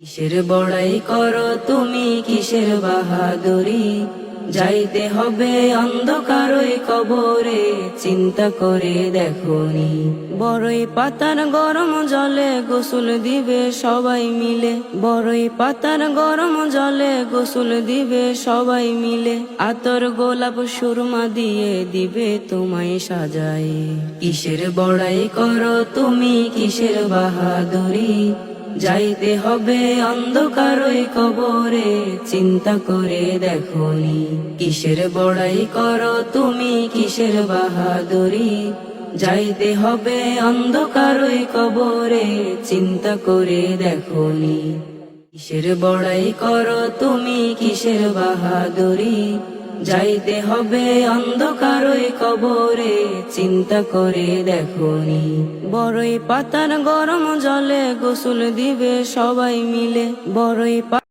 কিসের বড়াই করো তুমি, কিসের বাহাদুরি? যাইতে হবে অন্ধকার ওই কবরে, চিন্তা করে দেখোনি। বড়ই পাতার গরম জলে গোসল দিবে সবাই মিলে, বড়ই পাতার গরম জলে গোসল দিবে সবাই মিলে। আতর গোলাপ সুরমা দিয়ে দিবে তোমায় সাজাই। কিসের বড়াই করো তুমি, কিসের বাহাদুরি? যাইতে হবে অন্ধকার ওই কবরে, চিন্তা করে দেখোনি। কিসের বড়াই করো তুমি, কিসের বাহাদুরি? যাইতে হবে অন্ধকার ওই কবরে, চিন্তা করে দেখোনি। কিসের বড়াই করো তুমি, কিসের বাহাদুরি? যাইতে হবে অন্ধকার ওই কবরে, চিন্তা করে দেখোনি। বড়ই পাতার গরম জলে গোসল দিবে সবাই মিলে, বড়ই